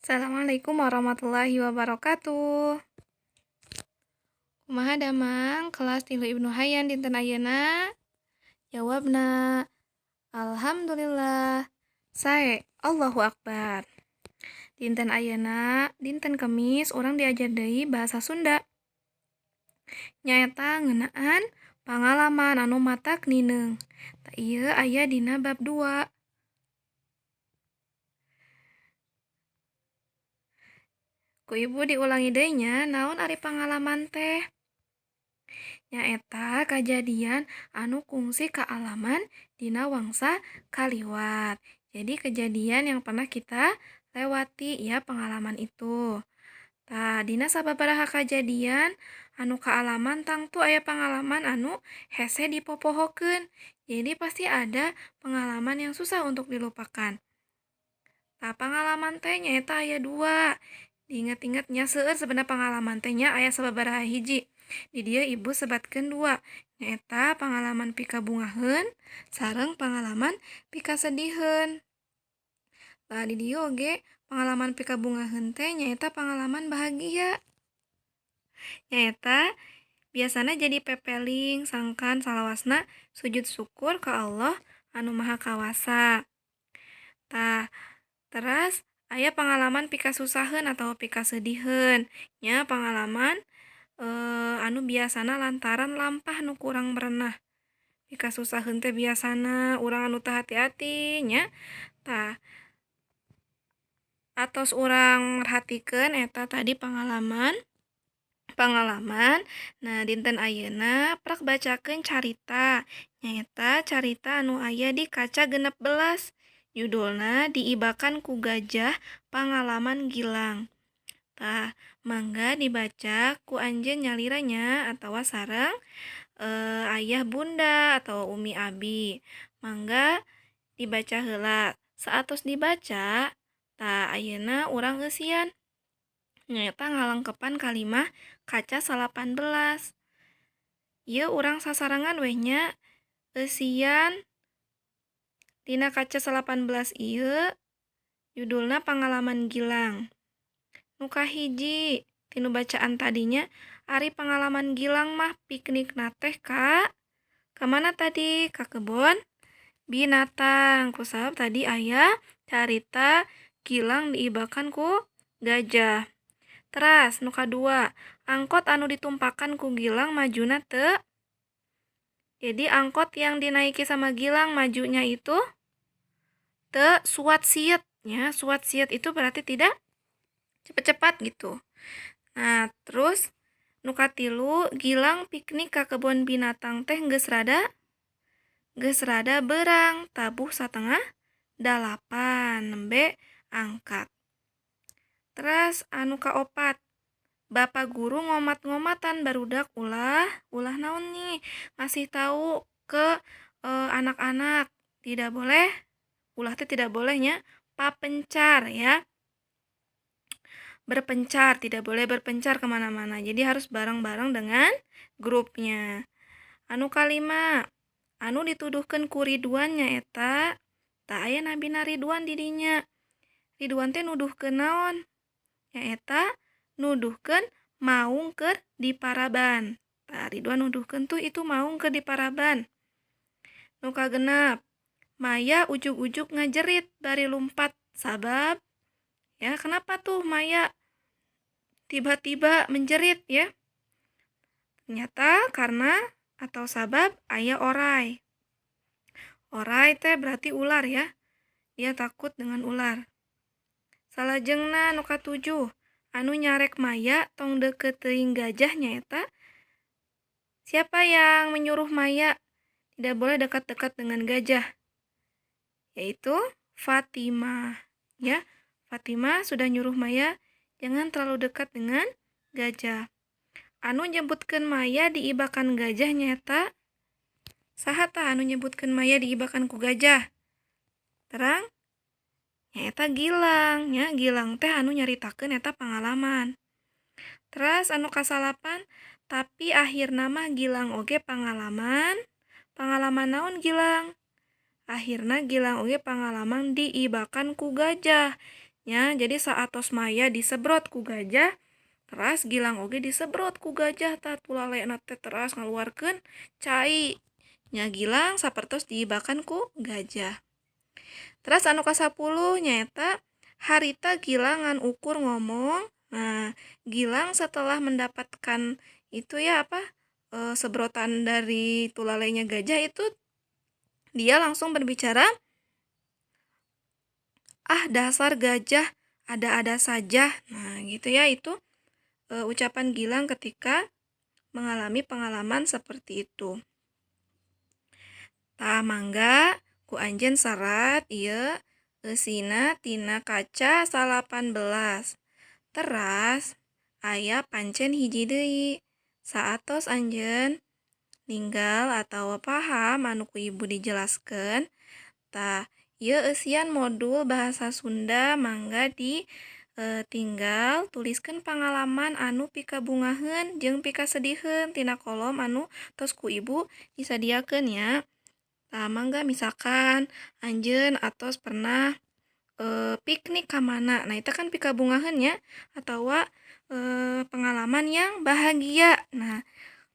Assalamualaikum warahmatullahi wabarakatuh. Kumaha damang kelas 3 Ibnu Hayyan dinten ayeuna? Jawabna alhamdulillah. Sae Allahu Akbar. Dinten ayeuna dinten Kemis urang diajar deui bahasa Sunda. Nyaeta ngeunaan pangalaman anu matak nineung. Ta ieu aya dina bab 2. Ku ibu diulangi deui nya, naon ari pangalaman teh? Nyaeta kajadian anu kungsi kaalaman dina wangsa kaliwat. Jadi kejadian yang pernah kita lewati ya pengalaman itu. Tah, dina sababaraha kajadian anu kaalaman tangtu aya pengalaman anu hese dipopohokeun. Jadi pasti ada pengalaman yang susah untuk dilupakan. Tah, pengalaman teh nyaeta aya 2. Diinget-inget nya seueur sebenarnya pengalaman teh nya aya sababaraha hiji. Di dieu ibu sebatkeun 2. Nyaeta pengalaman pika bungaheun sareng pengalaman pika sediheun. Tah, di dieu oge pengalaman pika bungaheun teh nyaeta pengalaman bahagia. Nyaeta biasana jadi pepeling sangkan salawasna sujud syukur ka Allah anu Maha Kawasa. Tah, teras aya pengalaman pika susaheun atau pika sediheun. Nya pengalaman anu biasana lantaran lampah nu kurang berenah. Pika susaheun teh biasana urang anu teu hati-hati nya. Tah, atos urang merhatikeun eta tadi pengalaman. Nah dinten ayeuna prak bacakeun carita. Nyaeta carita anu aya di kaca 16. Judulna Diibakan ku Gajah Pangalaman Gilang. Tah, mangga dibaca ku anjeun nyaliranya atawa sareng ayah bunda atau umi abi. Mangga dibaca heula. Saatos dibaca, tah ayeuna urang geus sieun. Nyaeta ngalengkepan kalimah kaca 18. Ieu urang sasarangan we nya sieun dina kaca 18 ieu judulna Pangalaman Gilang. Nu kahiji tinu bacaan tadinya ari pengalaman Gilang mah piknikna teh ka mana tadi? Ka kebon binatang. Kusabab tadi aya carita Gilang diibakan ku gajah. Teras nu kadua, angkot anu ditumpakan ku Gilang majuna teu. Jadi angkot yang dinaiki sama Gilang majunya itu teu suat siet nya. Suat siet itu berarti tidak cepat-cepat gitu. Nah, terus nu katilu, Gilang piknik ka kebun binatang teh geus rada beurang, tabuh 7:30 nembe angkat. Teras anu kaopat, Bapak guru ngomat-ngomatan barudak ulah naon nih, ngasih tahu ke anak-anak tidak boleh, ulah teh tidak bolehnya papencar ya. Berpencar, tidak boleh berpencar kemana-mana. Jadi harus bareng-bareng dengan grupnya. Anu kalima, anu dituduhkeun ku Ridwan nyaeta tah aya nabina Ridwan di dinya. Ridwan teh nuduhkeun naon? Nyaeta nuduhkeun maung keur di Paraban. Tah, Ridwan nuduhkeun tuh itu maung keur di Paraban. Nu kagenep, Maya ujug-ujug ngajerit bari lumpat. Sabab ya kenapa tuh Maya tiba-tiba menjerit ya? Ternyata karena atau sabab aya orai. Orai teh berarti ular ya. Dia takut dengan ular. Salajengna nu katujuh, anu nyarek Maya tong deukeut teuing gajah nyaeta. Siapa yang menyuruh Maya tidak boleh dekat-dekat dengan gajah? Yaitu Fatimah. Ya, Fatimah sudah nyuruh Maya jangan terlalu dekat dengan gajah. Anu nyebutkeun Maya diibakan gajah nyaeta saha tah anu nyebutkeun Maya diibakan ku gajah? Terang? Nyaeta Gilang, nya Gilang teh anu nyaritakeun eta pangalaman. Teras anu kasalapan, tapi akhirna mah Gilang oge pangalaman. Pangalaman naon Gilang? Akhirna Gilang oge pangalaman diibakan ku gajah. Ya, jadi saatos maya disebrot ku gajah, teras Gilang oge disebrot ku gajah tah tulalena teh teras ngaluarkeun cai. Nya Gilang sapertos diibakan ku gajah. Terus anu kasapuluh nyaeta harita Gilang ngan ukur ngomong. Nah, Gilang setelah mendapatkan itu ya apa sebrotan dari tulalainya gajah itu dia langsung berbicara, "Ah, dasar gajah, ada-ada saja." Nah, gitu ya itu ucapan Gilang ketika mengalami pengalaman seperti itu. Tah mangga ku anjeun sarat ieu eusina tina kaca 18. Teras aya pancen hiji deui. Saatos anjeun ninggal atawa paham anu ku ibu dijelaskeun, tah ieu eusian modul bahasa Sunda mangga di tinggal tuliskeun pangalaman anu pikabungaheun jeung pikasediheun tina kolom anu tos ku ibu disadiakeun ya. Tah mangga misalkan anjeun atos pernah piknik ka mana. Nah, itu kan pikabungaheun ya atawa pengalaman yang bahagia. Nah,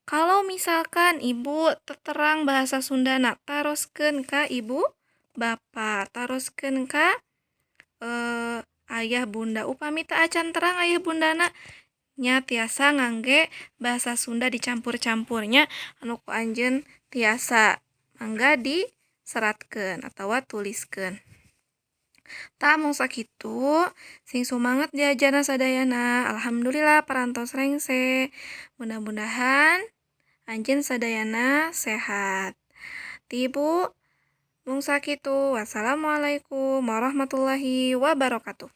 kalau misalkan ibu terang bahasa Sundana taroskeun ka ibu bapa, taroskeun ka ayah bunda. Upami teu acan terang ayah bundana nya tiasa ngangge bahasa Sunda dicampur-campurnya anu ku anjeun tiasa mangga diseratkeun atawa tuliskeun. Tah mung sakitu sing sumanget diajarna sadayana. Alhamdulillah parantos rengse. Mudah-mudahan anjeun sadayana sehat. Ti Ibu mung sakitu. Wassalamualaikum warahmatullahi wabarakatuh.